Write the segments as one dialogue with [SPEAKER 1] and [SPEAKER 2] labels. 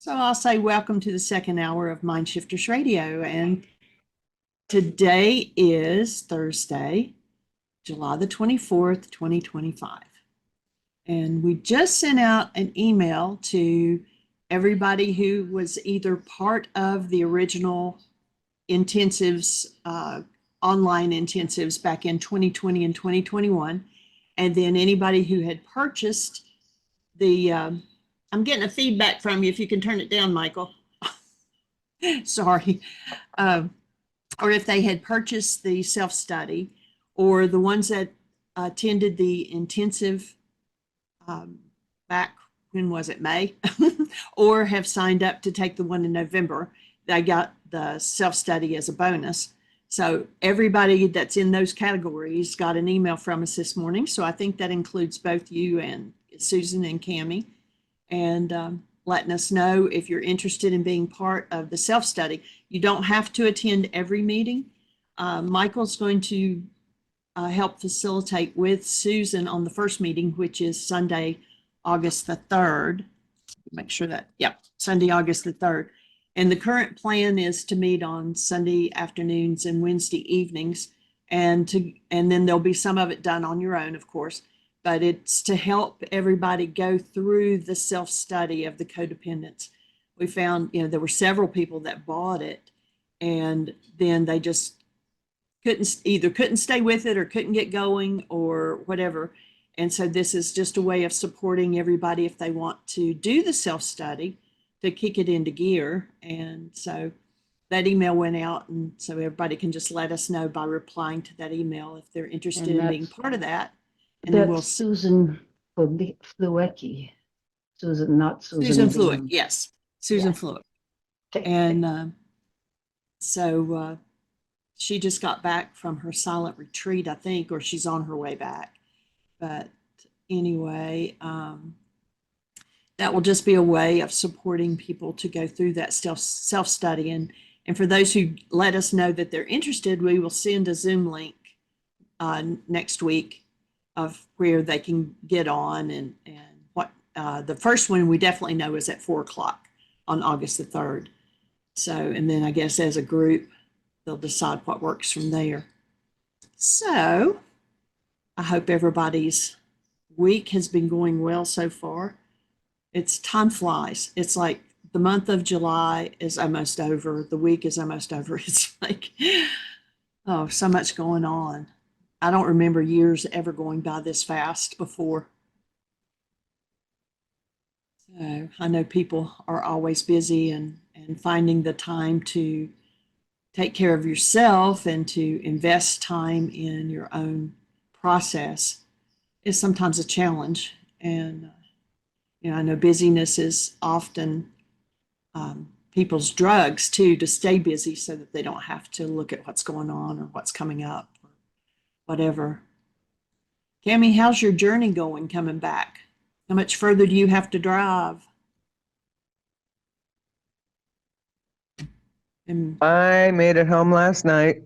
[SPEAKER 1] So I'll say welcome to the second hour of Mind Shifters Radio. And today is Thursday, July the 24th, 2025. And we just sent out an email to everybody who was either part of the original intensives, online intensives back in 2020 and 2021. And then anybody who had purchased the I'm getting a feedback from you. If you can turn it down, Michael. Sorry. Or if they had purchased the self-study, or the ones that attended the intensive back, when was it, May? Or have signed up to take the one in November. They got the self-study as a bonus. So everybody that's in those categories got an email from us this morning. So I think that includes both you and Susan and Cammie. And letting us know if you're interested in being part of the self-study. You don't have to attend every meeting. Michael's going to help facilitate with Susan on the first meeting, which is Sunday, August the 3rd. Make sure that, Sunday, August the 3rd. And the current plan is to meet on Sunday afternoons and Wednesday evenings, and then there'll be some of it done on your own, of course. But it's to help everybody go through the self-study of the codependence. We found, there were several people that bought it, and then they just couldn't stay with it or couldn't get going or whatever. And so this is just a way of supporting everybody if they want to do the self-study, to kick it into gear. And so that email went out, and so everybody can just let us know by replying to that email if they're interested in being part of that.
[SPEAKER 2] And then we'll Susan Fluecki. Susan, not Susan.
[SPEAKER 1] Susan Fluick, yes. Susan Fluick. And so she just got back from her silent retreat, I think, or she's on her way back. But anyway, that will just be a way of supporting people to go through that self-study. And for those who let us know that they're interested, we will send a Zoom link next week of where they can get on, and what the first one we definitely know is at 4:00 on August the 3rd. So, and then I guess as a group, they'll decide what works from there. So I hope everybody's week has been going well so far. Time flies. It's like the month of July is almost over. The week is almost over. It's like, oh, so much going on. I don't remember years ever going by this fast before. So I know people are always busy, and finding the time to take care of yourself and to invest time in your own process is sometimes a challenge. And, I know busyness is often people's drugs too, to stay busy so that they don't have to look at what's going on or what's coming up. Whatever. Cammie, how's your journey going coming back? How much further do you have to drive?
[SPEAKER 3] I made it home last night.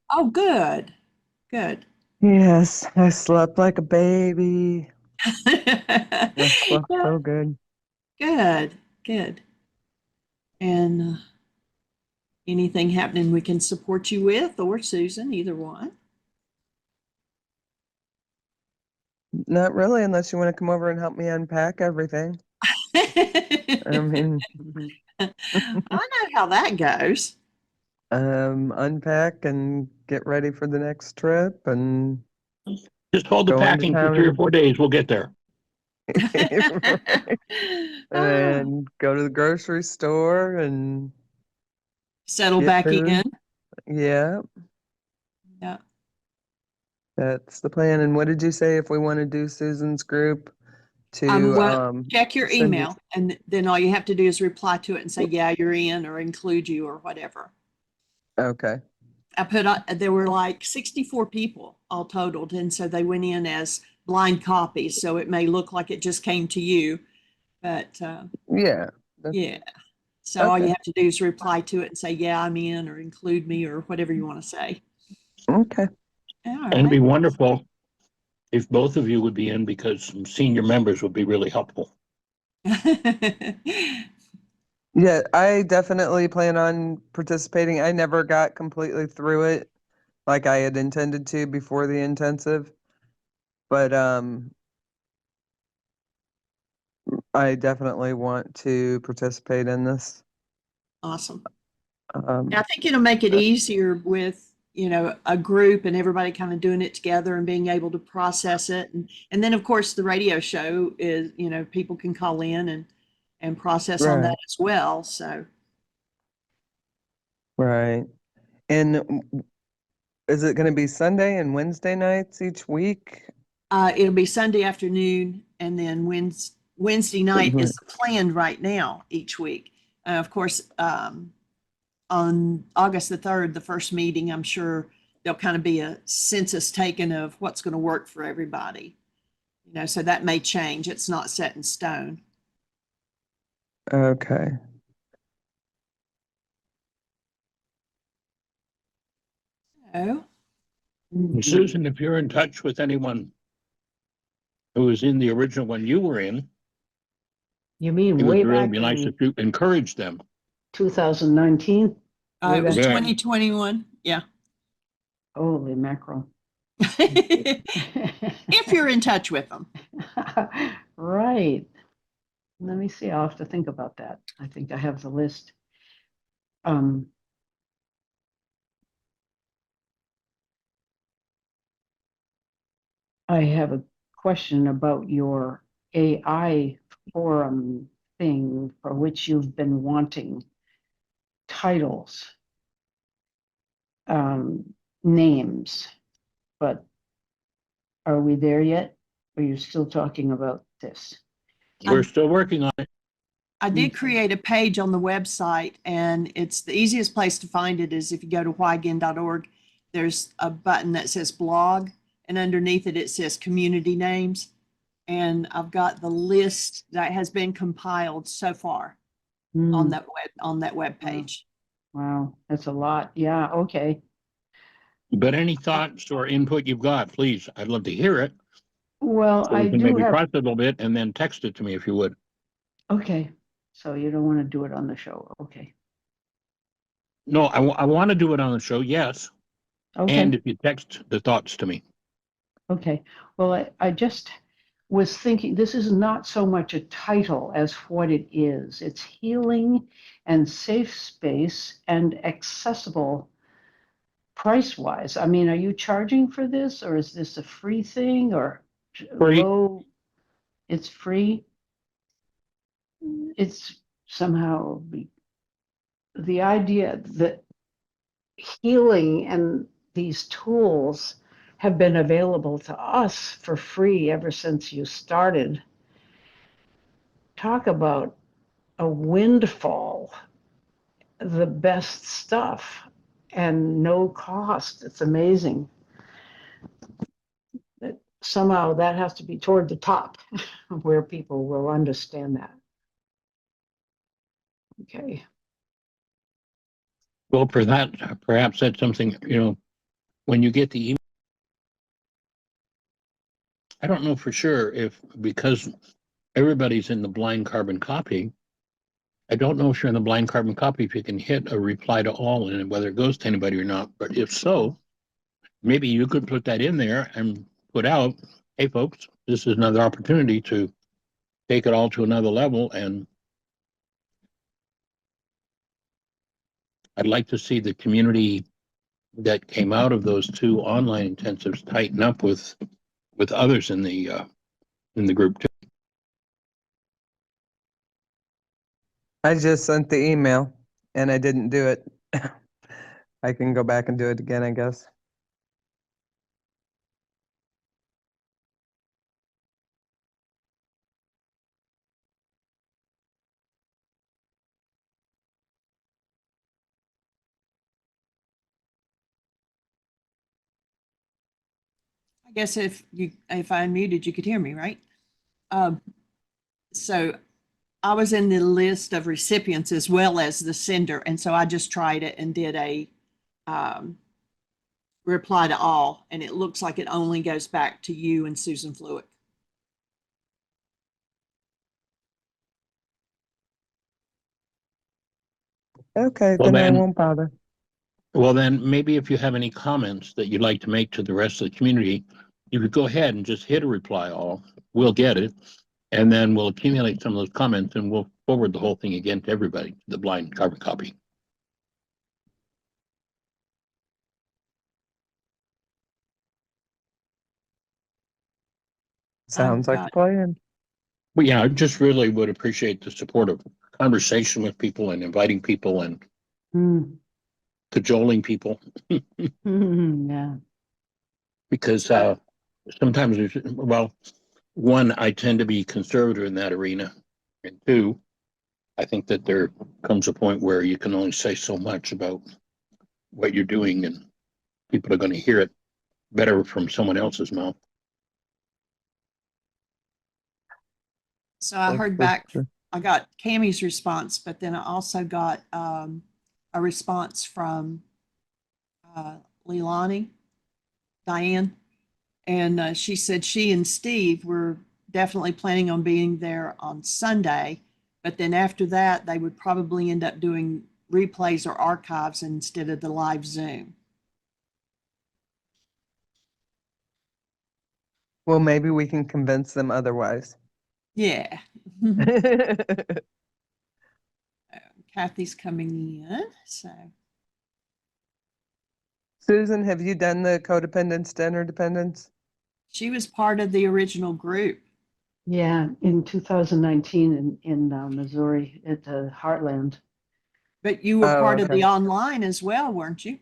[SPEAKER 1] Oh, good. Good.
[SPEAKER 3] Yes, I slept like a baby. I slept so good.
[SPEAKER 1] Good. Good. And anything happening we can support you with, or Susan, either one?
[SPEAKER 3] Not really, unless you want to come over and help me unpack everything. I mean,
[SPEAKER 1] I know how that goes.
[SPEAKER 3] Unpack and get ready for the next trip, and
[SPEAKER 4] just hold the packing for 3 or 4 days. We'll get there.
[SPEAKER 3] And go to the grocery store and
[SPEAKER 1] settle back in.
[SPEAKER 3] Yeah.
[SPEAKER 1] Yeah.
[SPEAKER 3] That's the plan. And what did you say if we want to do Susan's group?
[SPEAKER 1] Check your email, and then all you have to do is reply to it and say, yeah, you're in, or include you, or whatever.
[SPEAKER 3] Okay.
[SPEAKER 1] There were like 64 people all totaled, and so they went in as blind copies, so it may look like it just came to you, but
[SPEAKER 3] yeah.
[SPEAKER 1] So all you have to do is reply to it and say, yeah, I'm in, or include me, or whatever you want to say.
[SPEAKER 3] Okay.
[SPEAKER 1] All right.
[SPEAKER 4] And it'd be wonderful if both of you would be in, because some senior members would be really helpful.
[SPEAKER 3] Yeah, I definitely plan on participating. I never got completely through it like I had intended to before the intensive, but I definitely want to participate in this.
[SPEAKER 1] Awesome.
[SPEAKER 3] Um,
[SPEAKER 1] I think it'll make it easier with, a group and everybody kind of doing it together and being able to process it. And then, of course, the radio show is, people can call in and process on that
[SPEAKER 3] right,
[SPEAKER 1] as well. So
[SPEAKER 3] right. And is it going to be Sunday and Wednesday nights each week?
[SPEAKER 1] it'll be Sunday afternoon and then Wednesday night is planned right now each week. Of course, on August the 3rd, the first meeting, I'm sure there'll kind of be a census taken of what's going to work for everybody. So that may change. It's not set in stone.
[SPEAKER 3] Okay.
[SPEAKER 1] Oh,
[SPEAKER 4] Susan, if you're in touch with anyone who was in the original one you were in,
[SPEAKER 2] You mean
[SPEAKER 4] it
[SPEAKER 2] way
[SPEAKER 4] would really
[SPEAKER 2] back
[SPEAKER 4] be nice
[SPEAKER 2] in
[SPEAKER 4] if you encourage them.
[SPEAKER 2] 2019? Way
[SPEAKER 1] it was
[SPEAKER 2] back
[SPEAKER 4] Yeah.
[SPEAKER 1] 2021. Yeah.
[SPEAKER 2] Holy mackerel.
[SPEAKER 1] If you're in touch with them.
[SPEAKER 2] Right. Let me see. I'll have to think about that. I think I have the list. Um, I have a question about your AI forum thing for which you've been wanting titles, names, but are we there yet? Are you still talking about this?
[SPEAKER 4] We're still working on it.
[SPEAKER 1] I did
[SPEAKER 2] Okay.
[SPEAKER 1] create a page on the website, and it's the easiest place to find it is if you go to whyagain.org. There's a button that says blog, and underneath it, it says community names. And I've got the list that has been compiled so far on that web page.
[SPEAKER 2] Wow, that's a lot. Yeah, okay.
[SPEAKER 4] But any thoughts or input you've got, please, I'd love to hear it.
[SPEAKER 2] Well,
[SPEAKER 4] So
[SPEAKER 2] I
[SPEAKER 4] we can
[SPEAKER 2] do
[SPEAKER 4] maybe
[SPEAKER 2] have,
[SPEAKER 4] process it a little bit and then text it to me if you would.
[SPEAKER 2] okay. So you don't want to do it on the show. Okay.
[SPEAKER 4] No, I want to do it on the show, yes.
[SPEAKER 2] Okay.
[SPEAKER 4] And if you text the thoughts to me.
[SPEAKER 2] Okay. Well, I just was thinking this is not so much a title as what it is. It's healing and safe space and accessible price wise. I mean, are you charging for this or is this a free thing or
[SPEAKER 4] Free.
[SPEAKER 2] low? It's free. It's somehow the idea that healing and these tools have been available to us for free ever since you started. Talk about a windfall, the best stuff and no cost. It's amazing. That somehow that has to be toward the top where people will understand that. Okay.
[SPEAKER 4] Well, for that, perhaps that's something, when you get the email, I don't know for sure if, because everybody's in the blind carbon copy, I don't know if you're in the blind carbon copy, if you can hit a reply to all and whether it goes to anybody or not. But if so, maybe you could put that in there and put out, hey, folks, this is another opportunity to take it all to another level. And I'd like to see the community that came out of those two online intensives tighten up with others in the group too.
[SPEAKER 3] I just sent the email and I didn't do it. I can go back and do it again, I guess.
[SPEAKER 1] I guess if I unmuted, you could hear me, right? So I was in the list of recipients as well as the sender, and so I just tried it and did a reply to all, and it looks like it only goes back to you and Susan Fluick.
[SPEAKER 3] Okay,
[SPEAKER 4] Well,
[SPEAKER 3] then I
[SPEAKER 4] then-
[SPEAKER 3] won't bother.
[SPEAKER 4] Well, then maybe if you have any comments that you'd like to make to the rest of the community, you could go ahead and just hit a reply all. We'll get it. And then we'll accumulate some of those comments and we'll forward the whole thing again to everybody, the blind carbon copy.
[SPEAKER 3] Sounds like a
[SPEAKER 1] got-
[SPEAKER 3] plan.
[SPEAKER 4] But yeah, I just really would appreciate the support of conversation with people and inviting people and
[SPEAKER 2] Mm.
[SPEAKER 4] cajoling people
[SPEAKER 2] Yeah.
[SPEAKER 4] because sometimes well, one, I tend to be conservative in that arena. And two, I think that there comes a point where you can only say so much about what you're doing and people are going to hear it better from someone else's mouth.
[SPEAKER 1] So I
[SPEAKER 3] That's
[SPEAKER 1] heard
[SPEAKER 3] for
[SPEAKER 1] back,
[SPEAKER 3] sure.
[SPEAKER 1] I got Cammie's response, but then I also got a response from Leilani, Diane, and she said she and Steve were definitely planning on being there on Sunday, but then after that, they would probably end up doing replays or archives instead of the live Zoom.
[SPEAKER 3] Well, maybe we can convince them otherwise.
[SPEAKER 1] Yeah. Kathy's coming in, so.
[SPEAKER 3] Susan, have you done the codependence to interdependence?
[SPEAKER 1] She was part of the original group.
[SPEAKER 2] Yeah, in 2019 in Missouri at the Heartland.
[SPEAKER 1] But you were
[SPEAKER 3] Oh,
[SPEAKER 1] part of
[SPEAKER 3] okay.
[SPEAKER 1] the online as well, weren't you?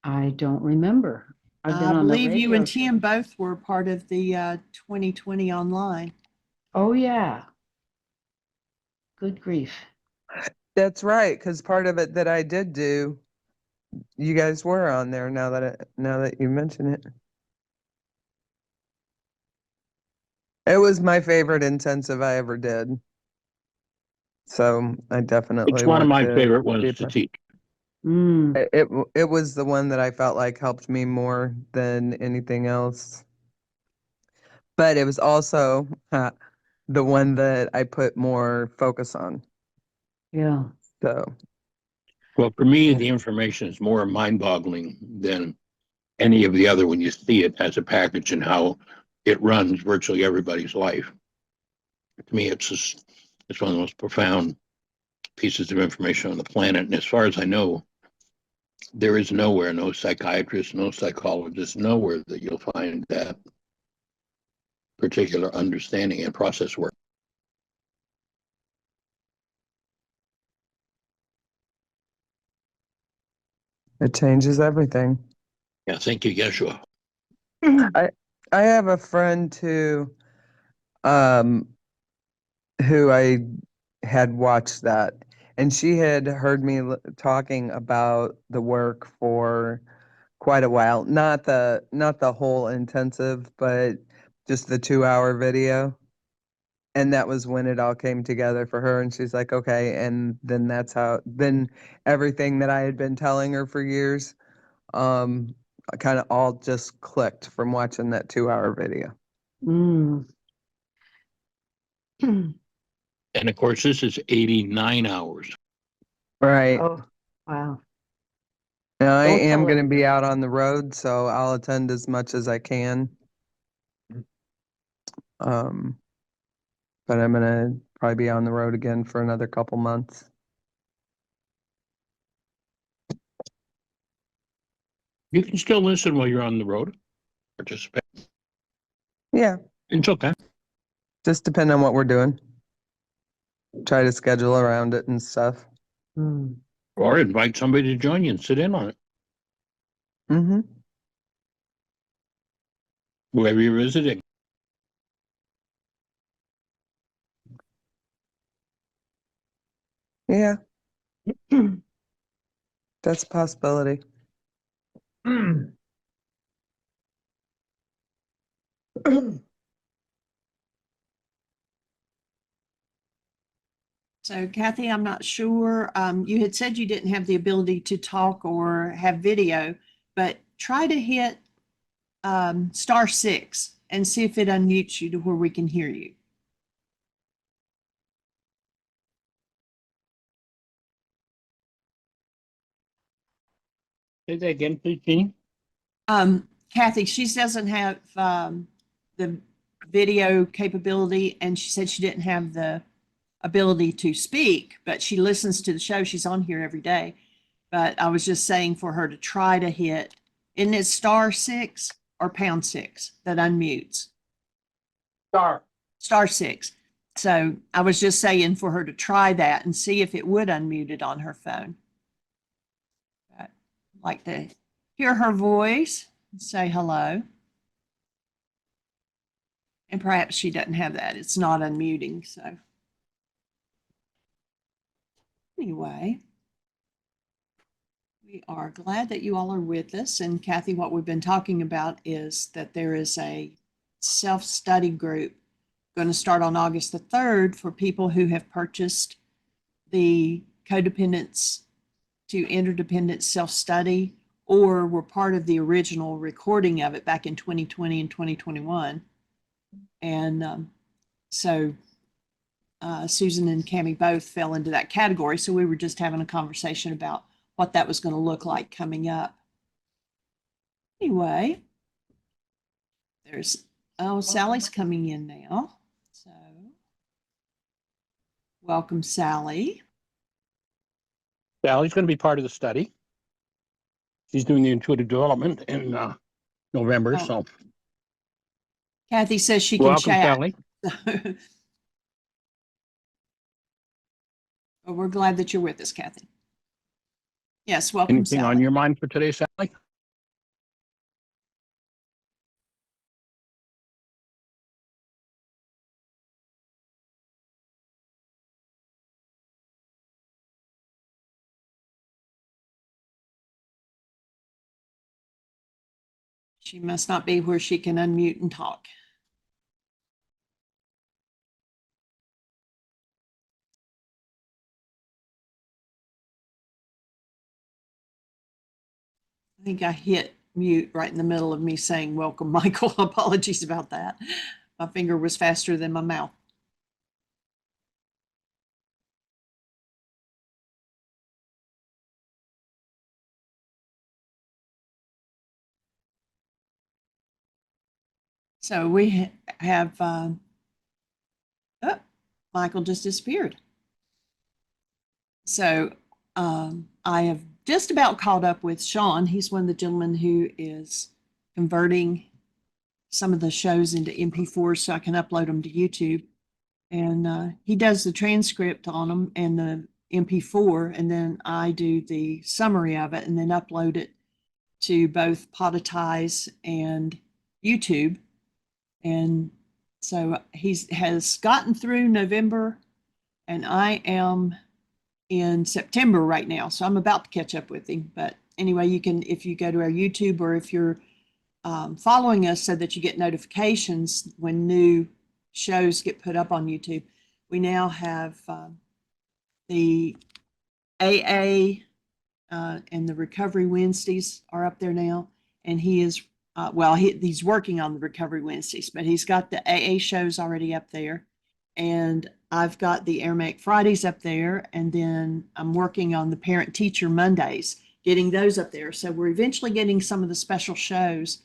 [SPEAKER 2] I don't remember. I've been
[SPEAKER 1] I
[SPEAKER 2] on the
[SPEAKER 1] believe you
[SPEAKER 2] radio
[SPEAKER 1] and
[SPEAKER 2] show.
[SPEAKER 1] Tim both were part of the 2020 online.
[SPEAKER 2] Oh, yeah. Good grief.
[SPEAKER 3] That's right, because part of it that I did do, you guys were on there. Now that you mention it, it was my favorite intensive I ever did. So I definitely
[SPEAKER 4] It's one of
[SPEAKER 3] want
[SPEAKER 4] my
[SPEAKER 3] to
[SPEAKER 4] favorite
[SPEAKER 3] be a
[SPEAKER 4] ones to
[SPEAKER 3] part.
[SPEAKER 4] teach.
[SPEAKER 2] Mm.
[SPEAKER 3] It was the one that I felt like helped me more than anything else. But it was also the one that I put more focus on.
[SPEAKER 2] Yeah.
[SPEAKER 3] So
[SPEAKER 4] Well, for me, the information is more mind-boggling than any of the other when you see it as a package and how it runs virtually everybody's life. To me, it's one of the most profound pieces of information on the planet. And as far as I know, there is nowhere, no psychiatrist, no psychologist, nowhere that you'll find that particular understanding and process work.
[SPEAKER 3] it changes everything.
[SPEAKER 4] Yeah, thank you, Yeshua.
[SPEAKER 3] I have a friend um who I had watched that, and she had heard me talking about the work for quite a while. Not the whole intensive, but just the 2 hour video. And that was when it all came together for her. And she's like, okay. And then then everything that I had been telling her for years, um, kind of all just clicked from watching that 2 hour video.
[SPEAKER 2] Mm.
[SPEAKER 4] And of course, this is 89 hours.
[SPEAKER 3] Right.
[SPEAKER 2] Oh, wow.
[SPEAKER 3] Now I
[SPEAKER 2] Don't
[SPEAKER 3] am
[SPEAKER 2] tell
[SPEAKER 3] going
[SPEAKER 2] her.
[SPEAKER 3] to be out on the road, so I'll attend as much as I can. Um, but I'm going to probably be on the road again for another couple months.
[SPEAKER 4] You can still listen while you're on the road, participate.
[SPEAKER 3] Yeah,
[SPEAKER 4] It's okay.
[SPEAKER 3] just depend on what we're doing. Try to schedule around it and stuff.
[SPEAKER 2] Mm.
[SPEAKER 4] Or invite somebody to join you and sit in on it,
[SPEAKER 3] Mm-hmm.
[SPEAKER 4] wherever you're visiting.
[SPEAKER 3] Yeah, that's a possibility.
[SPEAKER 1] So Kathy, I'm not sure. You had said you didn't have the ability to talk or have video, but try to hit *6 and see if it unmutes you to where we can hear you.
[SPEAKER 4] Say that again, please, Jeannie.
[SPEAKER 1] Kathy, she doesn't have the video capability, and she said she didn't have the ability to speak, but she listens to the show. She's on here every day. But I was just saying for her to try to hit, isn't it *6 or #6 that unmutes? *6. So I was just saying for her to try that and see if it would unmute it on her phone. I'd like to hear her voice and say hello. And perhaps she doesn't have that. It's not unmuting. So anyway, we are glad that you all are with us. And Kathy, what we've been talking about is that there is a self-study group going to start on August the 3rd for people who have purchased the Codependence to Interdependence self-study or were part of the original recording of it back in 2020 and 2021. And so Susan and Cammie both fell into that category. So we were just having a conversation about what that was going to look like coming up. Anyway, Sally's coming in now. So welcome, Sally.
[SPEAKER 4] Sally's going to be part of the study. She's doing the intuitive development in November.
[SPEAKER 1] Oh.
[SPEAKER 4] So
[SPEAKER 1] Kathy says she can
[SPEAKER 4] welcome,
[SPEAKER 1] chat.
[SPEAKER 4] Sally.
[SPEAKER 1] Well, we're glad that you're with us, Kathy. Yes, welcome,
[SPEAKER 4] Anything
[SPEAKER 1] Sally.
[SPEAKER 4] on your mind for today, Sally?
[SPEAKER 1] She must not be where she can unmute and talk. I think I hit mute right in the middle of me saying, welcome, Michael. Apologies about that. My finger was faster than my mouth. So we have, oh, Michael just disappeared. So I have just about caught up with Sean. He's one of the gentlemen who is converting some of the shows into MP4s so I can upload them to YouTube. And he does the transcript on them and the MP4, and then I do the summary of it and then upload it to both Podetize and YouTube. And so he has gotten through November, and I am in September right now. So I'm about to catch up with him. But anyway, you can, if you go to our YouTube or if you're following us so that you get notifications when new shows get put up on YouTube, we now have the AA and the Recovery Wednesdays are up there now. And he is, he's working on the Recovery Wednesdays, but he's got the AA shows already up there. And I've got the Aramaic Fridays up there. And then I'm working on the Parent Teacher Mondays, getting those up there. So we're eventually getting some of the special shows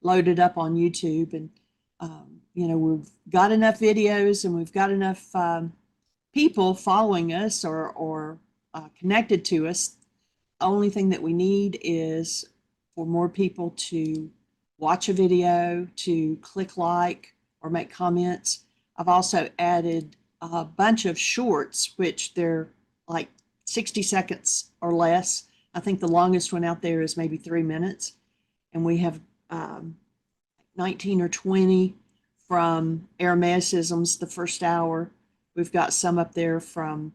[SPEAKER 1] loaded up on YouTube. And, we've got enough videos and we've got enough people following us or connected to us. Only thing that we need is for more people to watch a video, to click like or make comments. I've also added a bunch of shorts, which they're like 60 seconds or less. I think the longest one out there is maybe 3 minutes. And we have 19 or 20 from Aramaicisms, the first hour. We've got some up there from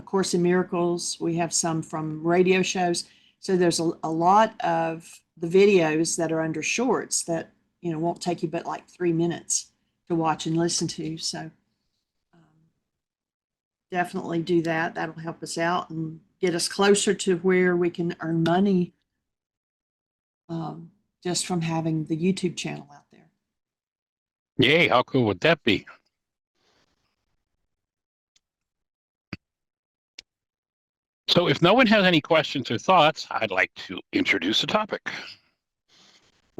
[SPEAKER 1] Course in Miracles. We have some from radio shows. So there's a lot of the videos that are under shorts that, won't take you but like 3 minutes to watch and listen to. So definitely do that. That'll help us out and get us closer to where we can earn money just from having the YouTube channel out there.
[SPEAKER 4] Yay, how cool would that be? So if no one has any questions or thoughts, I'd like to introduce the topic.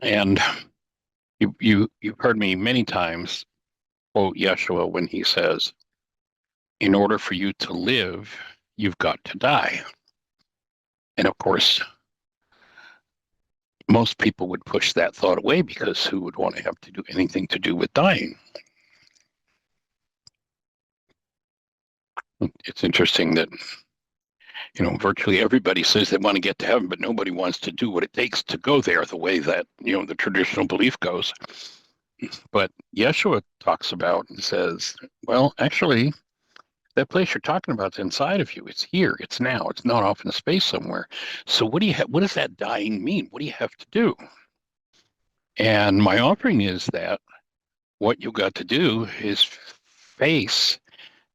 [SPEAKER 4] And you've heard me many times quote Yeshua when he says, in order for you to live, you've got to die. And of course, most people would push that thought away because who would want to have to do anything to do with dying? It's interesting that, virtually everybody says they want to get to heaven, but nobody wants to do what it takes to go there the way that, the traditional belief goes. But Yeshua talks about and says, well, actually, that place you're talking about is inside of you. It's here. It's now. It's not off in space somewhere. So what does that dying mean? What do you have to do? And my offering is that what you've got to do is face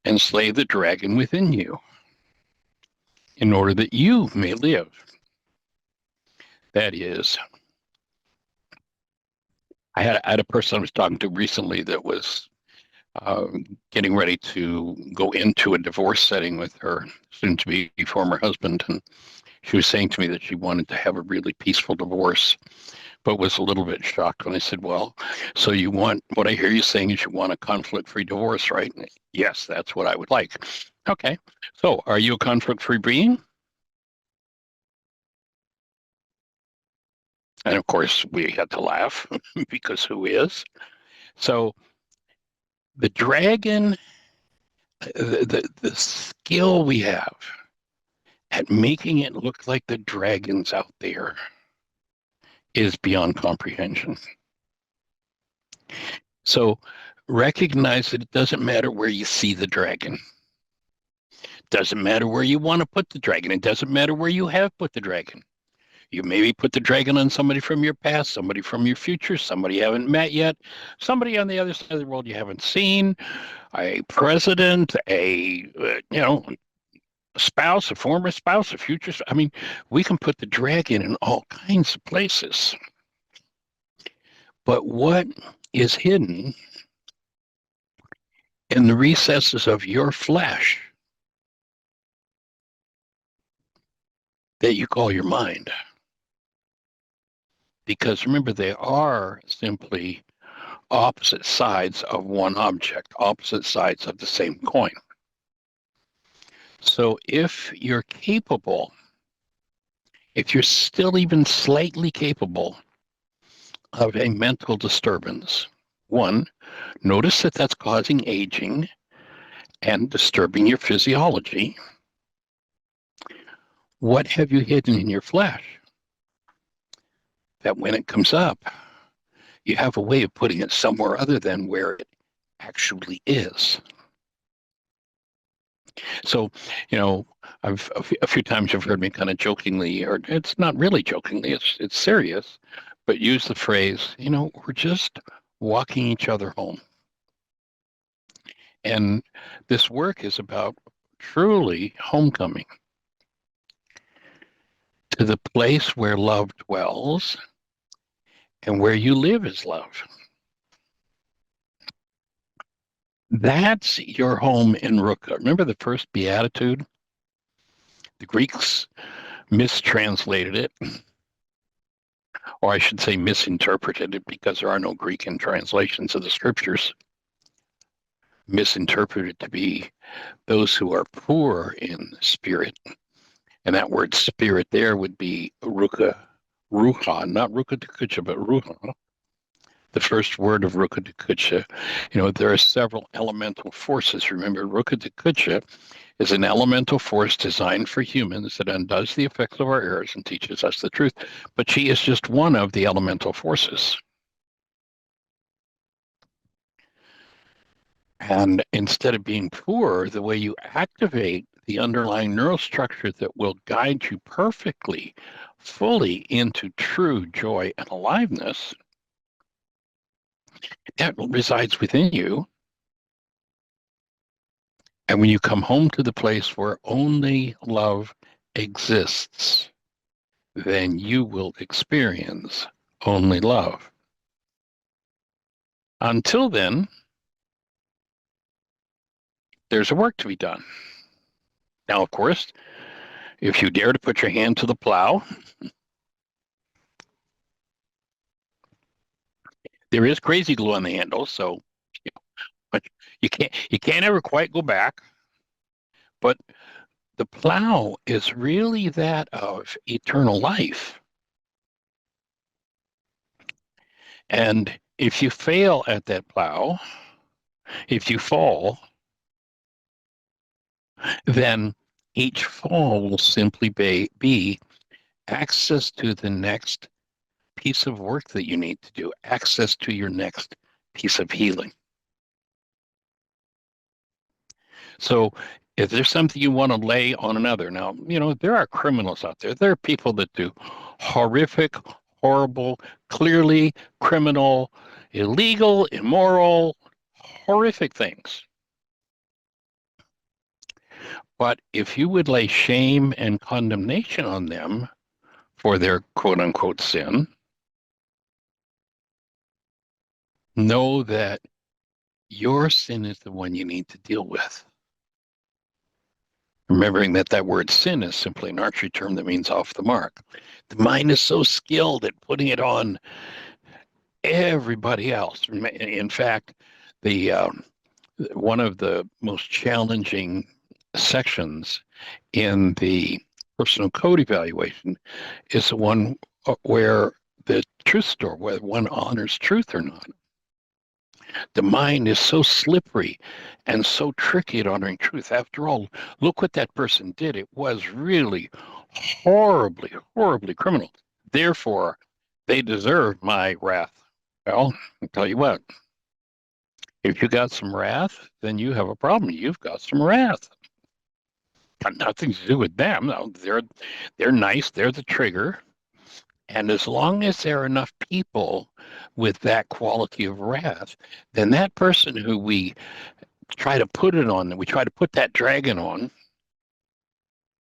[SPEAKER 4] and slay the dragon within you in order that you may live. That is, I had a person I was talking to recently that was getting ready to go into a divorce setting with her soon-to-be former husband, and she was saying to me that she wanted to have a really peaceful divorce, but was a little bit shocked when I said, well, so what I hear you saying is you want a conflict-free divorce, right? Yes, that's what I would like. Okay, so are you a conflict-free being? And of course, we had to laugh because who is? So the dragon, the skill we have at making it look like the dragons out there is beyond comprehension. So recognize that it doesn't matter where you see the dragon. It doesn't matter where you want to put the dragon. It doesn't matter where you have put the dragon. You maybe put the dragon on somebody from your past, somebody from your future, somebody you haven't met yet, somebody on the other side of the world you haven't seen, a president, a spouse, a former spouse, a future. I mean, we can put the dragon in all kinds of places. But what is hidden in the recesses of your flesh that you call your mind? Because remember, they are simply opposite sides of one object, opposite sides of the same coin. So if you're capable, if you're still even slightly capable of a mental disturbance, one, notice that that's causing aging and disturbing your physiology. What have you hidden in your flesh? That when it comes up, you have a way of putting it somewhere other than where it actually is. So, a few times you've heard me kind of jokingly, or it's not really jokingly, it's serious, but use the phrase, we're just walking each other home. And this work is about truly homecoming to the place where love dwells and where you live is love. That's your home in Ruka. Remember the first beatitude? The Greeks mistranslated it, or I should say misinterpreted it, because there are no Greek in translations of the scriptures. Misinterpreted to be those who are poor in spirit. And that word spirit there would be ruha, not ruka de but ruha. The first word of ruka de there are several elemental forces. Remember, ruka de is an elemental force designed for humans that undoes the effects of our errors and teaches us the truth. But she is just one of the elemental forces. And instead of being poor, the way you activate the underlying neural structure that will guide you perfectly, fully into true joy and aliveness, that resides within you. And when you come home to the place where only love exists, then you will experience only love. Until then, there's a work to be done. Now, of course, If you dare to put your hand to the plow, there is crazy glue on the handle, so but you can't ever quite go back. But the plow is really that of eternal life. And if you fail at that plow, if you fall, then each fall will simply be access to the next piece of work that you need to do, access to your next piece of healing. So if there's something you want to lay on another, now, there are criminals out there. There are people that do horrific, horrible, clearly criminal, illegal, immoral, horrific things. But if you would lay shame and condemnation on them for their quote unquote sin, know that your sin is the one you need to deal with. Remembering that word sin is simply an archery term that means off the mark. The mind is so skilled at putting it on everybody else. In fact, the one of the most challenging sections in the personal code evaluation is the one where the truth store, whether one honors truth or not. The mind is so slippery and so tricky at honoring truth. After all, look what that person did. It was really horribly, horribly criminal. Therefore, they deserve my wrath. Well, I'll tell you what, if you got some wrath, then you have a problem. You've got some wrath. Got nothing to do with them. No, they're nice. They're the trigger. And as long as there are enough people with that quality of wrath, then that person who we try to put it on, that we try to put that dragon on,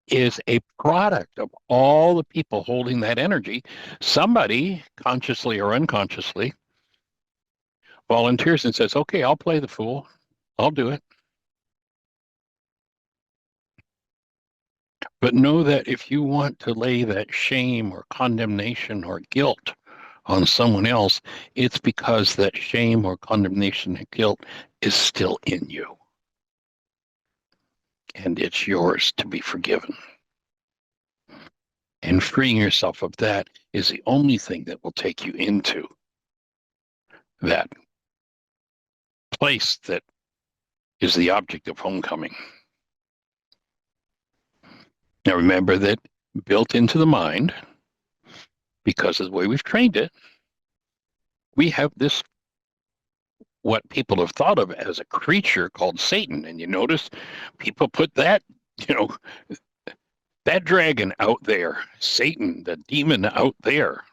[SPEAKER 4] is a product of all the people holding that energy. Somebody, consciously or unconsciously, volunteers and says, okay, I'll play the fool. I'll do it. But know that if you want to lay that shame or condemnation or guilt on someone else, it's because that shame or condemnation and guilt is still in you. And it's yours to be forgiven. And freeing yourself of that is the only thing that will take you into that place that is the object of homecoming. Now remember that built into the mind, because of the way we've trained it, we have this, what people have thought of as a creature called Satan. And you notice people put that, that dragon out there, Satan, the demon out there.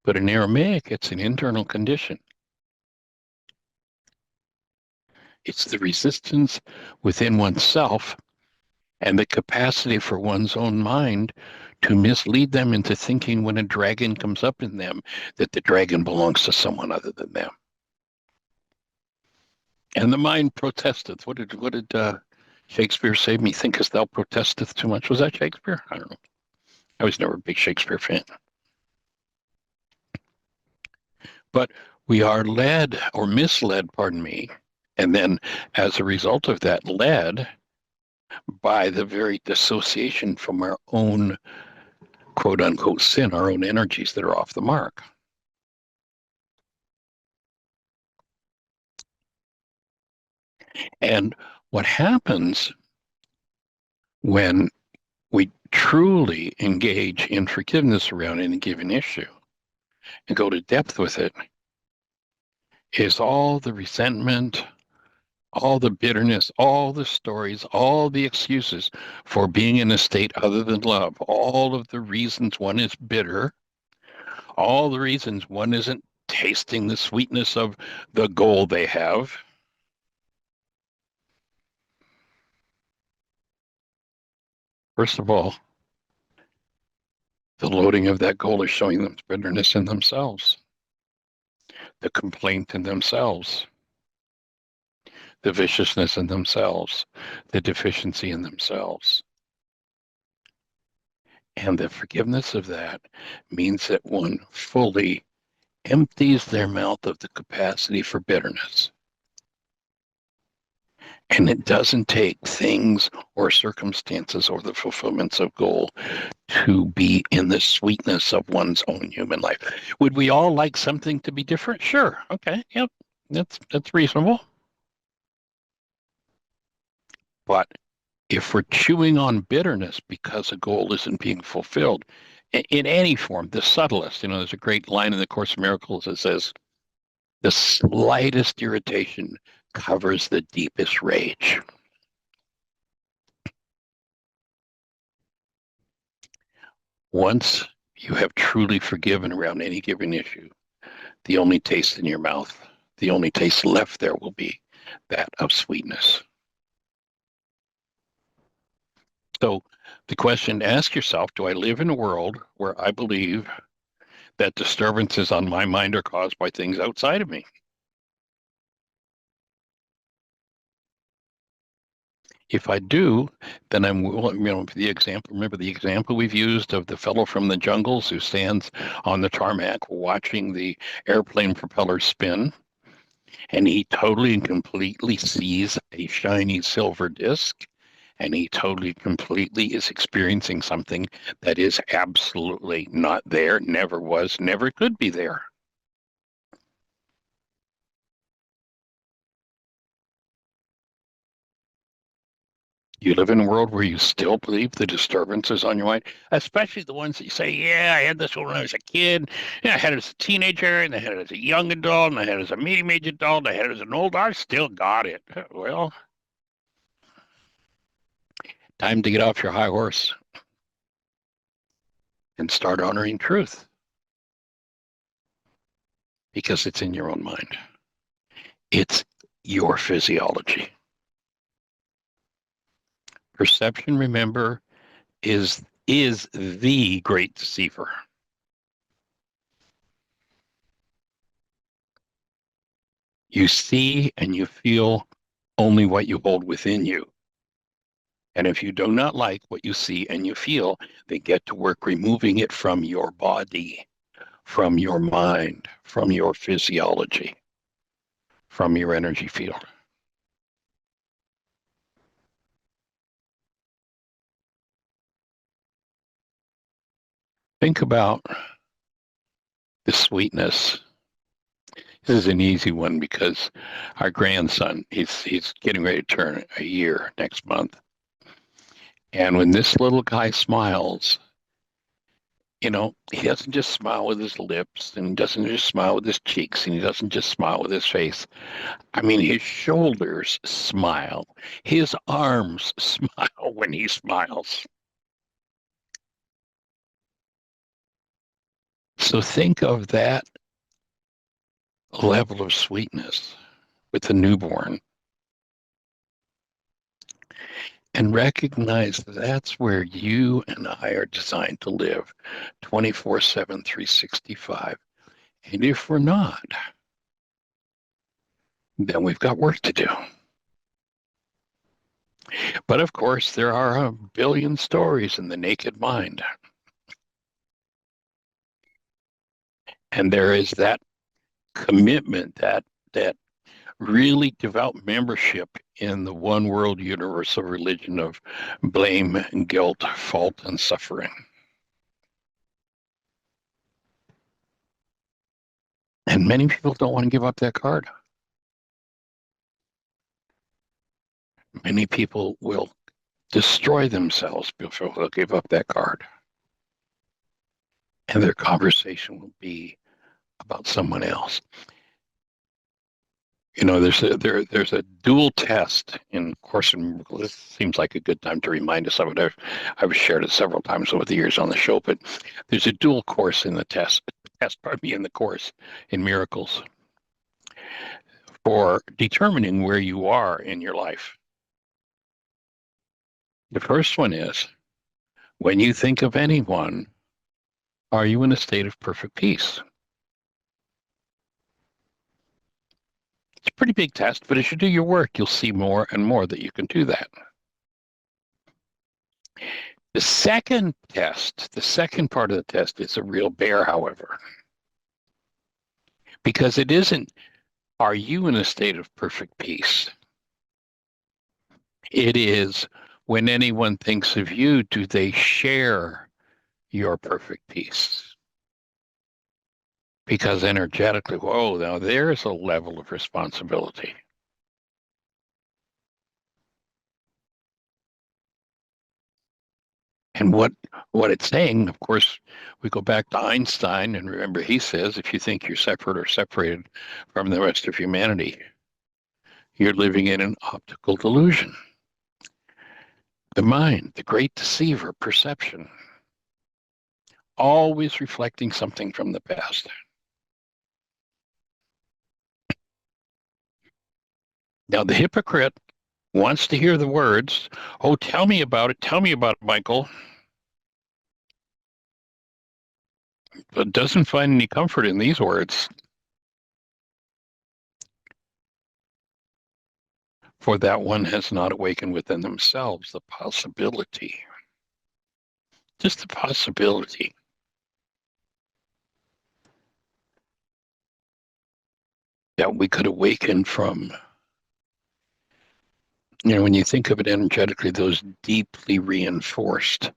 [SPEAKER 4] But in Aramaic, it's an internal condition. It's the resistance within oneself and the capacity for one's own mind to mislead them into thinking when a dragon comes up in them that the dragon belongs to someone other than them. And the mind protesteth. What did Shakespeare say? Methinkest thou protesteth too much? Was that Shakespeare? I don't know. I was never a big Shakespeare fan. But we are led or misled, pardon me, and then as a result of that, led by the very dissociation from our own quote unquote sin, our own energies that are off the mark. And what happens when we truly engage in forgiveness around any given issue and go to depth with it is all the resentment, all the bitterness, all the stories, all the excuses for being in a state other than love, all of the reasons one is bitter, all the reasons one isn't tasting the sweetness of the goal they have. First of all, the loading of that goal is showing them bitterness in themselves, the complaint in themselves, the viciousness in themselves, the deficiency in themselves. And the forgiveness of that means that one fully empties their mouth of the capacity for bitterness. And it doesn't take things or circumstances or the fulfillments of goal to be in the sweetness of one's own human life. Would we all like something to be different? Sure. Okay. Yep. That's reasonable. But if we're chewing on bitterness because a goal isn't being fulfilled in any form, the subtlest, there's a great line in the Course of Miracles that says, the slightest irritation covers the deepest rage. Once you have truly forgiven around any given issue, the only taste in your mouth, the only taste left there will be that of sweetness. So the question to ask yourself, do I live in a world where I believe that disturbances on my mind are caused by things outside of me? If I do, then I'm, remember the example we've used of the fellow from the jungles who stands on the tarmac watching the airplane propellers spin, and he totally and completely sees a shiny silver disc, and he totally completely is experiencing something that is absolutely not there, never was, never could be there. You live in a world where you still believe the disturbances on your mind, especially the ones that you say, yeah, I had this when I was a kid, yeah, I had it as a teenager, and I had it as a young adult, and I had it as a medium-age adult, and I had it as an old, I still got it. Well, time to get off your high horse and start honoring truth, because it's in your own mind. It's your physiology. Perception, remember, is the great deceiver. You see and you feel only what you hold within you. And if you do not like what you see and you feel, then get to work removing it from your body, from your mind, from your physiology, from your energy field. Think about the sweetness. This is an easy one because our grandson, he's getting ready to turn a year next month. And when this little guy smiles, he doesn't just smile with his lips, and he doesn't just smile with his cheeks, and he doesn't just smile with his face. I mean, his shoulders smile. His arms smile when he smiles. So think of that level of sweetness with the newborn and recognize that's where you and I are designed to live 24/7, 365. And if we're not, then we've got work to do. But of course, there are a billion stories in the naked mind. And there is that commitment, that really devout membership in the one world universal religion of blame, guilt, fault, and suffering. And many people don't want to give up that card. Many people will destroy themselves before they'll give up that card. And their conversation will be about someone else. There's a dual test in Course in Miracles. This seems like a good time to remind us of it. I've shared it several times over the years on the show, but there's a dual course in the in the Course in Miracles for determining where you are in your life. The first one is, when you think of anyone, are you in a state of perfect peace? It's a pretty big test, but as you do your work, you'll see more and more that you can do that. The second test, the second part of the test is a real bear, however, because it isn't, are you in a state of perfect peace? It is, when anyone thinks of you, do they share your perfect peace? Because energetically, whoa, now there's a level of responsibility. And what it's saying, of course, we go back to Einstein, and remember, he says, if you think you're separate or separated from the rest of humanity, you're living in an optical delusion. The mind, the great deceiver, perception, always reflecting something from the past. Now, the hypocrite wants to hear the words, oh, tell me about it, Michael, but doesn't find any comfort in these words. For that one has not awakened within themselves the possibility, just the possibility, that we could awaken from, when you think of it energetically, those deeply reinforced,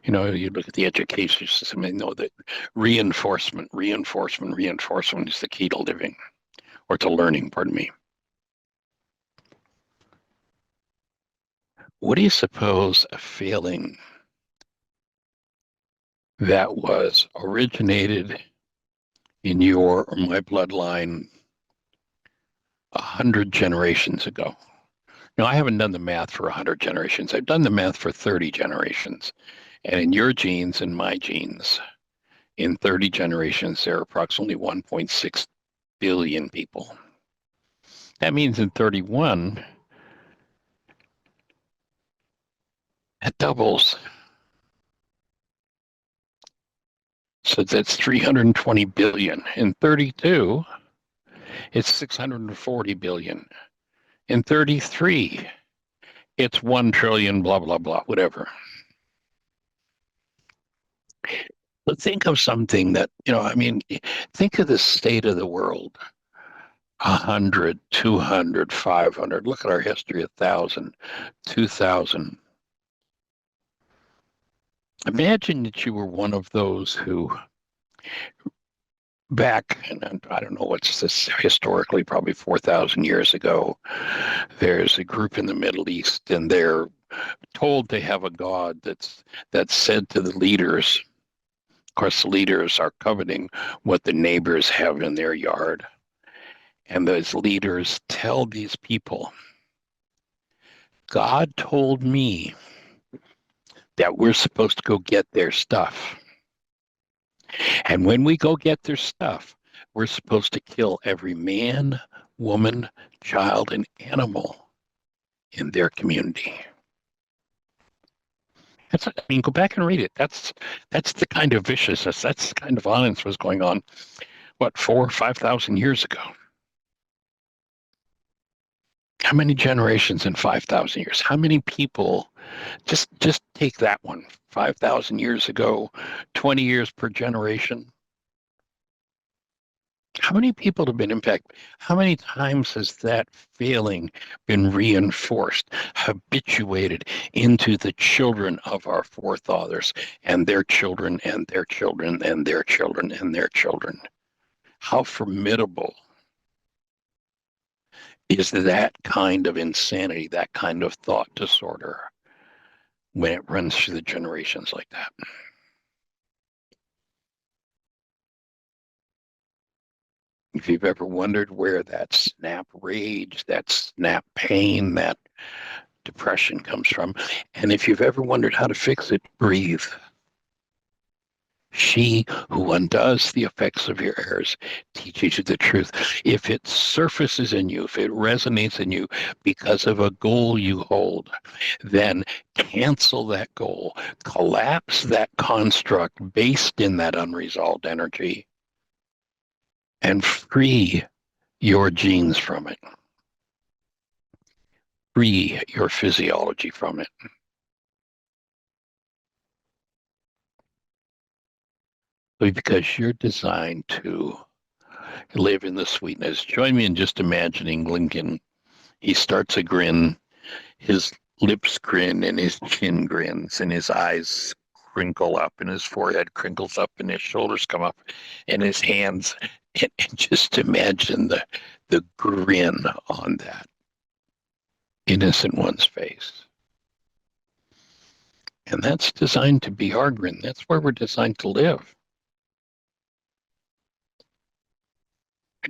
[SPEAKER 4] you look at the education system and know that reinforcement is the key to living, or to learning, pardon me. What do you suppose a failing that was originated in your or my bloodline 100 generations ago? Now, I haven't done the math for 100 generations. I've done the math for 30 generations. And in your genes and my genes, in 30 generations, there are approximately 1.6 billion people. That means in 31, that doubles. So that's 320 billion. In 32, it's 640 billion. In 33, it's 1 trillion, blah, blah, blah, whatever. But think of something that, think of the state of the world. 100, 200, 500. Look at our history, 1,000, 2,000. Imagine that you were one of those who, back, and I don't know what's this, historically, probably 4,000 years ago, there's a group in the Middle East, and they're told they have a god that's said to the leaders. Of course, the leaders are coveting what the neighbors have in their yard. And those leaders tell these people, God told me that we're supposed to go get their stuff. And when we go get their stuff, we're supposed to kill every man, woman, child, and animal in their community. Go back and read it. That's the kind of viciousness, that's the kind of violence was going on, 4,000 or 5,000 years ago. How many generations in 5,000 years? How many people, just take that one, 5,000 years ago, 20 years per generation. How many people have been impacted? How many times has that failing been reinforced, habituated into the children of our forefathers and their children and their children and their children and their children? How formidable is that kind of insanity, that kind of thought disorder, when it runs through the generations like that? If you've ever wondered where that snap rage, that snap pain, that depression comes from, and if you've ever wondered how to fix it, breathe. She who undoes the effects of your errors teaches you the truth. If it surfaces in you, if it resonates in you because of a goal you hold, then cancel that goal, collapse that construct based in that unresolved energy, and free your genes from it. Free your physiology from it. Because you're designed to live in the sweetness. Join me in just imagining Lincoln. He starts a grin, his lips grin, and his chin grins, and his eyes crinkle up, and his forehead crinkles up, and his shoulders come up, and his hands. And just imagine the grin on that innocent one's face. And that's designed to be our grin. That's where we're designed to live.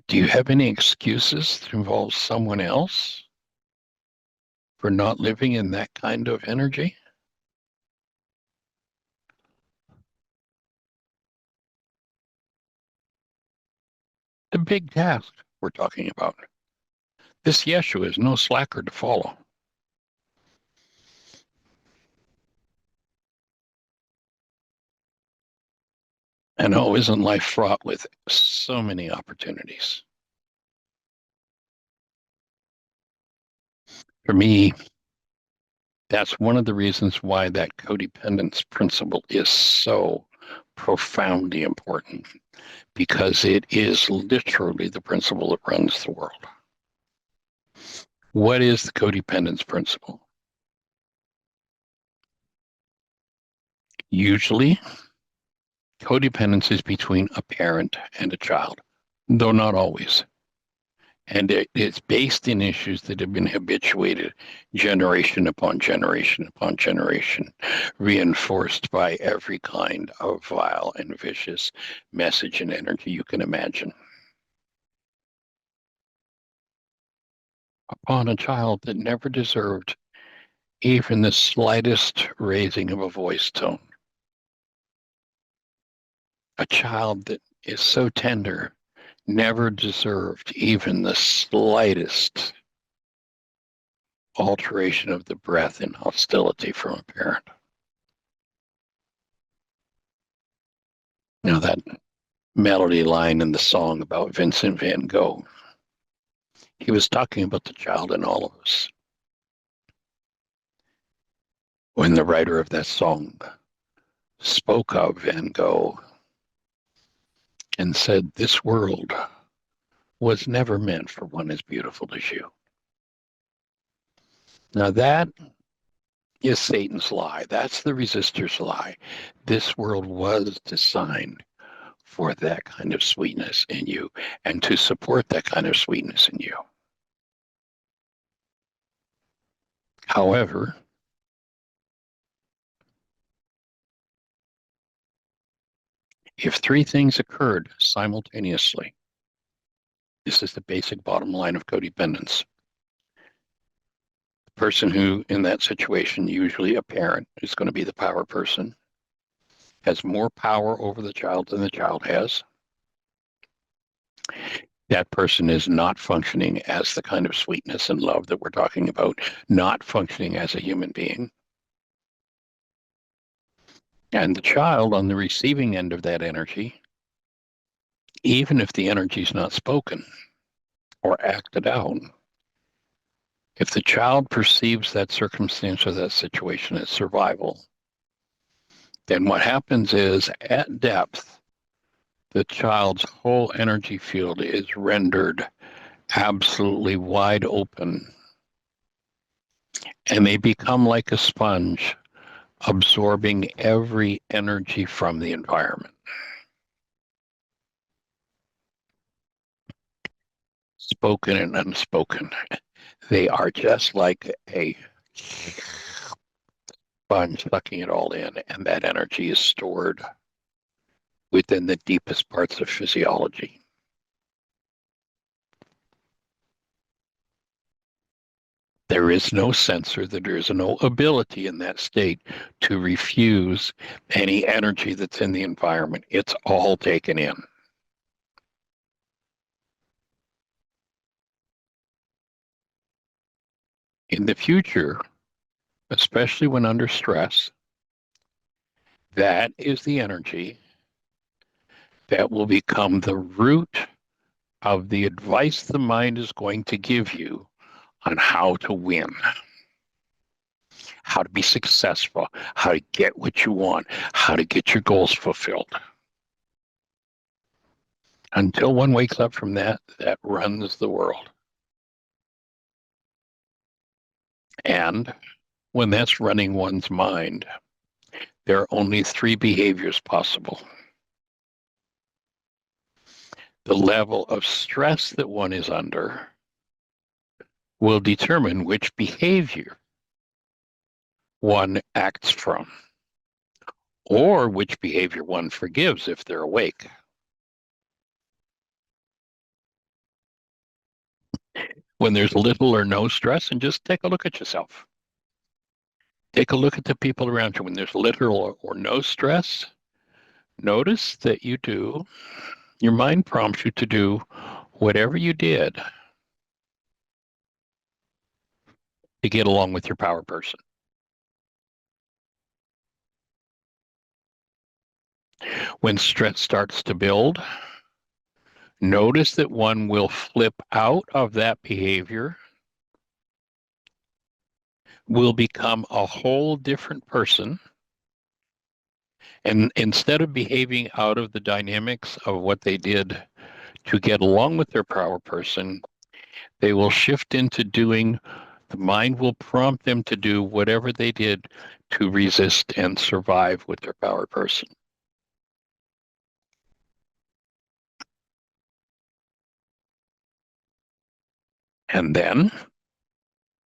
[SPEAKER 4] Do you have any excuses that involve someone else for not living in that kind of energy? The big task we're talking about. This Yeshua is no slacker to follow. And oh, isn't life fraught with so many opportunities? For me, that's one of the reasons why that codependence principle is so profoundly important, because it is literally the principle that runs the world. What is the codependence principle? Usually, codependence is between a parent and a child, though not always. And it's based in issues that have been habituated generation upon generation upon generation, reinforced by every kind of vile and vicious message and energy you can imagine, upon a child that never deserved even the slightest raising of a voice tone. A child that is so tender never deserved even the slightest alteration of the breath in hostility from a parent. Now, that melody line in the song about Vincent van Gogh, he was talking about the child in all of us. When the writer of that song spoke of Van Gogh and said, "This world was never meant for one as beautiful as you." Now that is Satan's lie. That's the resistor's lie. This world was designed for that kind of sweetness in you and to support that kind of sweetness in you. However, if three things occurred simultaneously, this is the basic bottom line of codependence. The person who, in that situation, usually a parent, is going to be the power person, has more power over the child than the child has. That person is not functioning as the kind of sweetness and love that we're talking about, not functioning as a human being. And the child on the receiving end of that energy, even if the energy is not spoken or acted out, if the child perceives that circumstance or that situation as survival, then what happens is at depth, the child's whole energy field is rendered absolutely wide open, and they become like a sponge, absorbing every energy from the environment. Spoken and unspoken. They are just like a sponge sucking it all in, and that energy is stored within the deepest parts of physiology. There is no censor, there is no ability in that state to refuse any energy that's in the environment. It's all taken in. In the future, especially when under stress, that is the energy that will become the root of the advice the mind is going to give you on how to win, how to be successful, how to get what you want, how to get your goals fulfilled. Until one wakes up from that, that runs the world. And when that's running one's mind, there are only three behaviors possible. The level of stress that one is under will determine which behavior one acts from, or which behavior one forgives if they're awake. When there's little or no stress, and just take a look at yourself. Take a look at the people around you. When there's little or no stress, notice that your mind prompts you to do whatever you did to get along with your power person. When stress starts to build, notice that one will flip out of that behavior, will become a whole different person, and instead of behaving out of the dynamics of what they did to get along with their power person, they will shift into doing, the mind will prompt them to do whatever they did to resist and survive with their power person. And then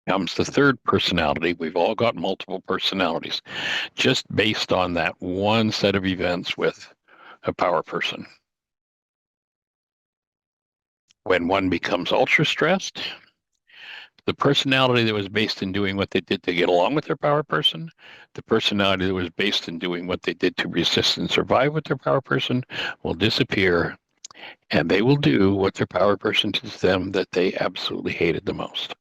[SPEAKER 4] comes the third personality. We've all got multiple personalities, just based on that one set of events with a power person. When one becomes ultra stressed, the personality that was based in doing what they did to get along with their power person, the personality that was based in doing what they did to resist and survive with their power person will disappear, and they will do what their power person did to them that they absolutely hated the most.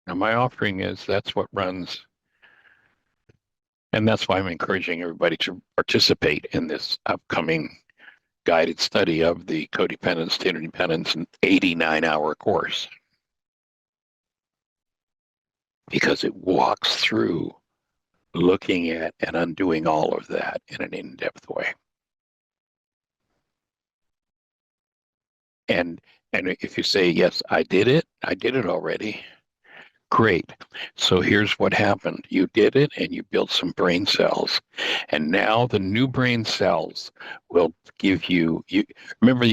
[SPEAKER 4] Now, my offering is that's what runs, and that's why I'm encouraging everybody to participate in this upcoming guided study of the Codependence to Interdependence, an 89-hour course, because it walks through looking at and undoing all of that in an in-depth way. And if you say, yes, I did it already, great. So here's what happened. You did it and you built some brain cells. And now the new brain cells will give you remember,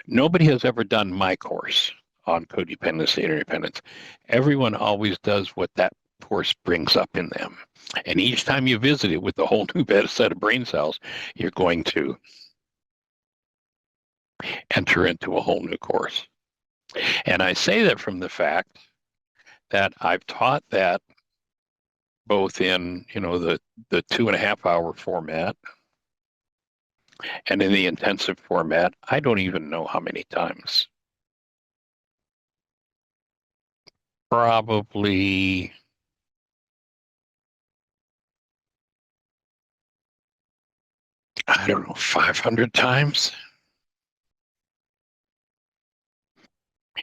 [SPEAKER 4] nobody has ever done my course on codependence and interdependence. Everyone always does what that course brings up in them. And each time you visit it with a whole new set of brain cells, you're going to enter into a whole new course. And I say that from the fact that I've taught that both in, the 2.5 hour format and in the intensive format. I don't even know how many times. Probably, I don't know, 500 times.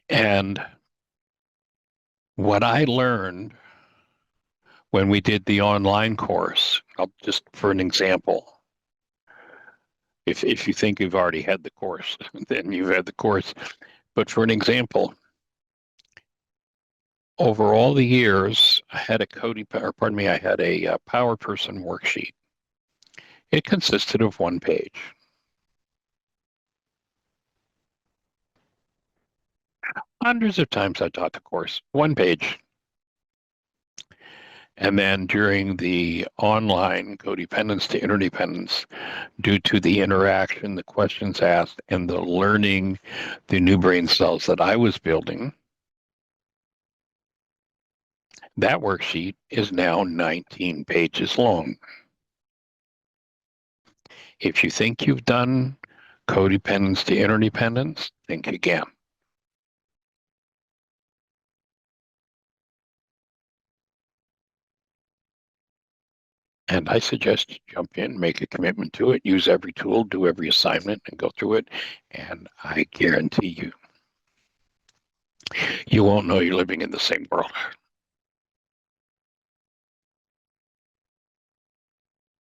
[SPEAKER 4] And what I learned when we did the online course, I'll just for an example, if you think you've already had the course, then you've had the course. But for an example, over all the years, I had a power person worksheet. It consisted of one page. Hundreds of times I taught the course, one page. And then during the online Codependence to Interdependence, due to the interaction, the questions asked, and the learning, the new brain cells that I was building, that worksheet is now 19 pages long. If you think you've done Codependence to Interdependence, think again. And I suggest you jump in, make a commitment to it, use every tool, do every assignment, and go through it. And I guarantee you, you won't know you're living in the same world.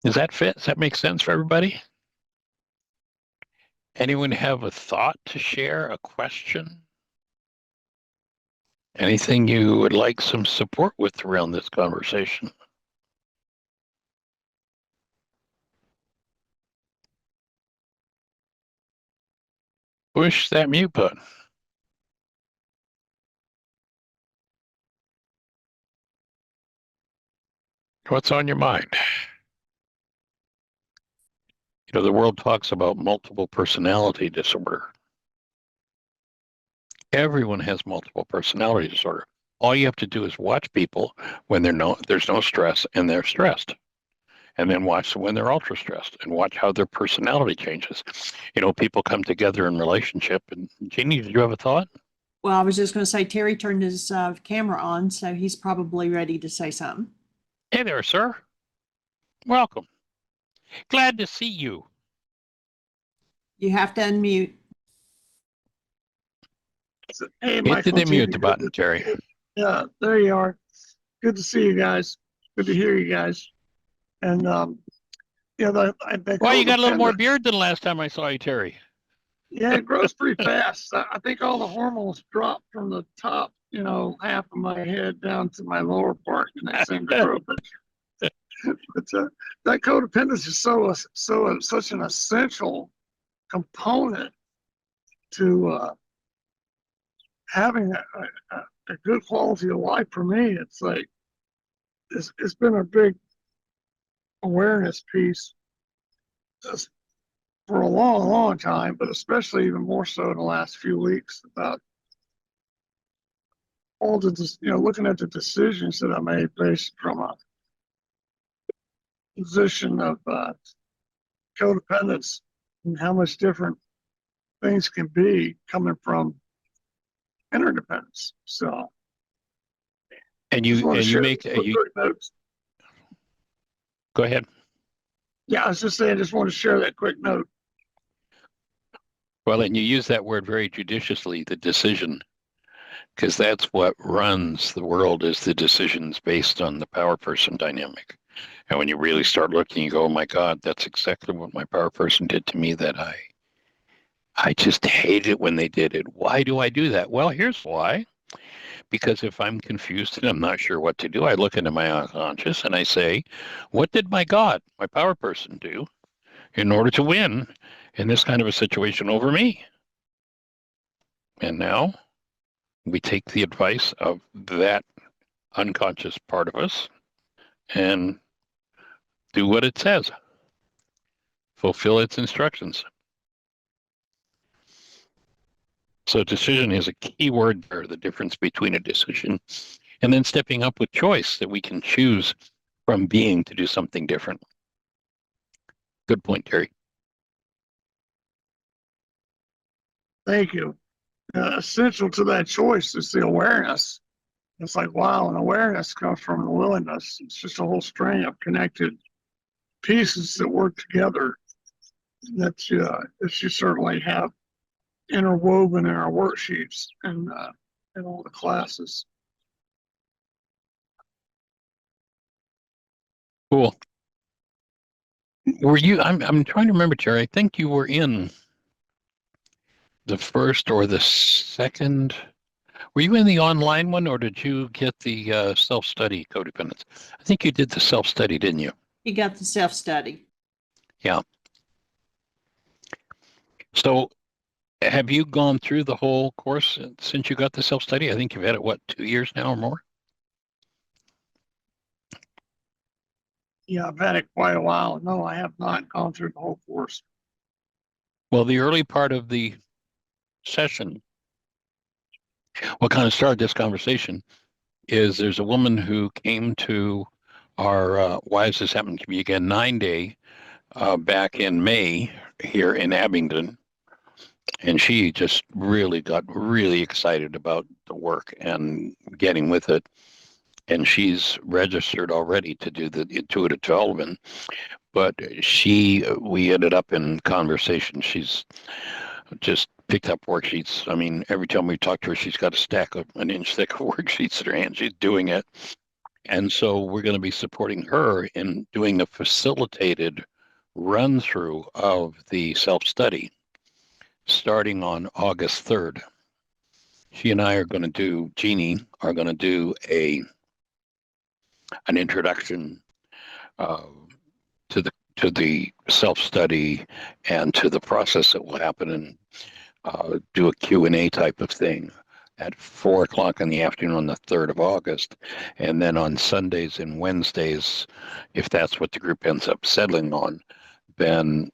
[SPEAKER 4] Does that fit? Does that make sense for everybody? Anyone have a thought to share, a question? Anything you would like some support with around this conversation? Push that mute button. What's on your mind? You know, the world talks about multiple personality disorder. Everyone has multiple personality disorder. All you have to do is watch people when there's no stress and they're stressed. And then watch when they're ultra stressed and watch how their personality changes. You know, people come together in relationship. And Jeannie, did you have a thought?
[SPEAKER 1] Well, I was just going to say Terry turned his camera on, so he's probably ready to say something.
[SPEAKER 4] Hey there, sir. Welcome. Glad to see you.
[SPEAKER 1] You have to unmute.
[SPEAKER 5] Hey,
[SPEAKER 4] Hit
[SPEAKER 5] Michael.
[SPEAKER 4] the
[SPEAKER 5] Gina,
[SPEAKER 4] mute button, Terry.
[SPEAKER 5] Yeah, there you are. Good to see you guys. Good to hear you guys. And yeah, the
[SPEAKER 4] Well, you got a little more
[SPEAKER 5] codependent-
[SPEAKER 4] beard than the last time I saw you, Terry.
[SPEAKER 5] Yeah, it grows pretty fast. I think all the hormones drop from the top, half of my head down to my lower part, and they seem to grow. But that codependence is such an essential component to having a good quality of life for me. It's like it's been a big awareness piece just for a long, long time, but especially even more so in the last few weeks about all the, looking at the decisions that I made based from a position of codependence and how much different things can be coming from interdependence. So,
[SPEAKER 4] And
[SPEAKER 5] just
[SPEAKER 4] you
[SPEAKER 5] want to share
[SPEAKER 4] make
[SPEAKER 5] quick notes.
[SPEAKER 4] Go ahead.
[SPEAKER 5] Yeah, I was just saying, I just want to share that quick note.
[SPEAKER 4] Well, and you use that word very judiciously, the decision, because that's what runs the world is the decisions based on the power person dynamic. And when you really start looking, you go, oh my God, that's exactly what my power person did to me that I just hate it when they did it. Why do I do that? Well, here's why. Because if I'm confused and I'm not sure what to do, I look into my unconscious and I say, what did my God, my power person, do in order to win in this kind of a situation over me? And now we take the advice of that unconscious part of us and do what it says, fulfill its instructions. So decision is a key word there, the difference between a decision and then stepping up with choice that we can choose from being to do something different. Good point, Terry.
[SPEAKER 5] Thank you. Essential to that choice is the awareness. It's like, wow, and awareness comes from the willingness. It's just a whole string of connected pieces that work together that you certainly have interwoven in our worksheets and in all the classes.
[SPEAKER 4] Cool. Were you, I'm trying to remember, Terry, I think you were in the first or the second. Were you in the online one or did you get the self-study codependence? I think you did the self-study, didn't you?
[SPEAKER 1] You got the self-study.
[SPEAKER 4] Yeah. So have you gone through the whole course since you got the self-study? I think you've had it, what, 2 years now or more?
[SPEAKER 5] Yeah, I've had it quite a while. No, I have not gone through the whole course.
[SPEAKER 4] Well, the early part of the session, what kind of started this conversation is there's a woman who came to our Why Is This Happening to Me Again 9-day back in May here in Abingdon. And she just really got really excited about the work and getting with it. and she's registered already to do the intuitive development. But we ended up in conversation. She's just picked up worksheets. I mean, every time we talk to her, she's got a stack of an inch thick of worksheets in her hand. She's doing it. And so we're going to be supporting her in doing a facilitated run through of the self-study starting on August 3rd. She and I are going to do, Jeannie, are going to do an introduction to the self-study and to the process that will happen, and do a Q&A type of thing at 4:00 in the afternoon on the 3rd of August. And then on Sundays and Wednesdays, if that's what the group ends up settling on, then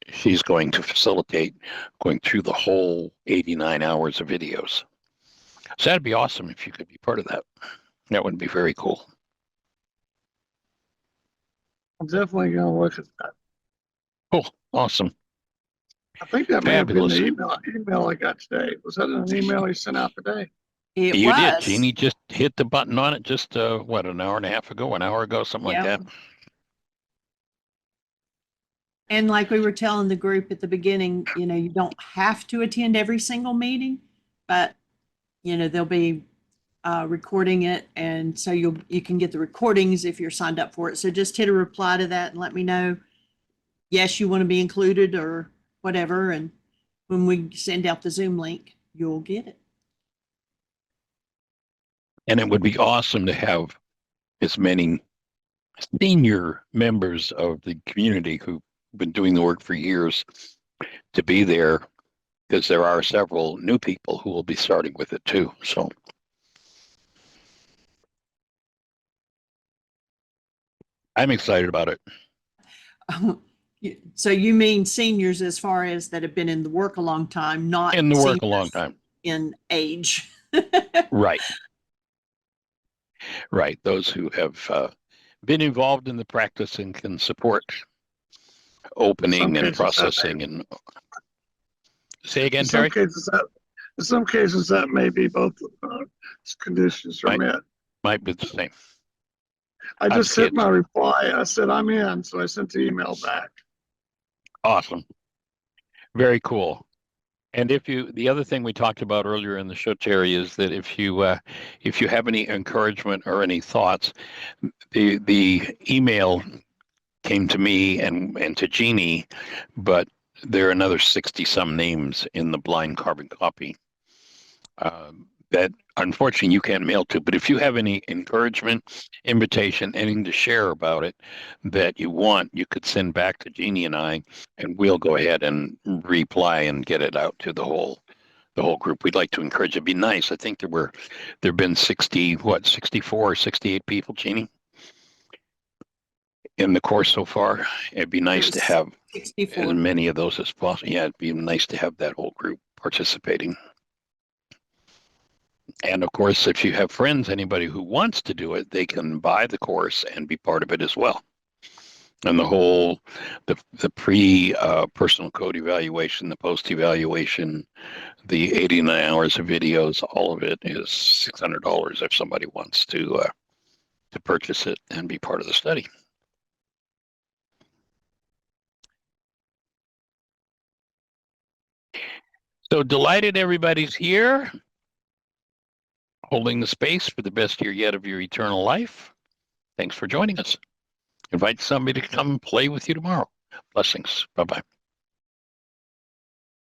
[SPEAKER 4] she's going to facilitate going through the whole 89 hours of videos. So that'd be awesome if you could be part of that. That would be very cool.
[SPEAKER 5] I'm definitely going to look at that.
[SPEAKER 4] Cool. Awesome.
[SPEAKER 5] I think that may have been
[SPEAKER 4] Fabulous.
[SPEAKER 5] the email I got today. Was that an email he sent out today?
[SPEAKER 1] It
[SPEAKER 4] You
[SPEAKER 1] was.
[SPEAKER 4] did. Jeannie just hit the button on it just, an hour and a half ago, an hour ago, something like
[SPEAKER 1] Yep.
[SPEAKER 4] that.
[SPEAKER 1] And like we were telling the group at the beginning, you don't have to attend every single meeting, but they'll be recording it, and so you can get the recordings if you're signed up for it. So just hit a reply to that and let me know, yes, you want to be included or whatever, and when we send out the Zoom link, you'll get it.
[SPEAKER 4] And it would be awesome to have as many senior members of the community who've been doing the work for years to be there, because there are several new people who will be starting with it too. So I'm excited about it.
[SPEAKER 1] So you mean seniors as far as that have been in the work a long time, not
[SPEAKER 4] In the work a
[SPEAKER 1] seniors
[SPEAKER 4] long time.
[SPEAKER 1] in age.
[SPEAKER 4] Right. Right. Those who have been involved in the practice and can support opening and processing. And say again, Terry?
[SPEAKER 5] In some cases, that may be both conditions are met.
[SPEAKER 4] Might be the same.
[SPEAKER 5] I just hit my reply. I said, I'm in. So I sent the email back.
[SPEAKER 4] Awesome. Very cool. And the other thing we talked about earlier in the show, Terry, is that if you have any encouragement or any thoughts, the email came to me and to Jeannie, but there are another 60 some names in the blind carbon copy that unfortunately you can't mail to. But if you have any encouragement, invitation, anything to share about it that you want, you could send back to Jeannie and I, and we'll go ahead and reply and get it out to the whole group. We'd like to encourage it. It'd be nice. I think there've been 64 or 68 people, Jeannie, in the course so far. It'd be nice to have
[SPEAKER 1] 64.
[SPEAKER 4] as many of those as possible. Yeah, it'd be nice to have that whole group participating. And of course, if you have friends, anybody who wants to do it, they can buy the course and be part of it as well. And the pre-personal code evaluation, the post-evaluation, the 89 hours of videos, all of it is $600 if somebody wants to purchase it and be part of the study. So delighted everybody's here, holding the space for the best year yet of your eternal life. Thanks for joining us. Invite somebody to come play with you tomorrow. Blessings. Bye-bye.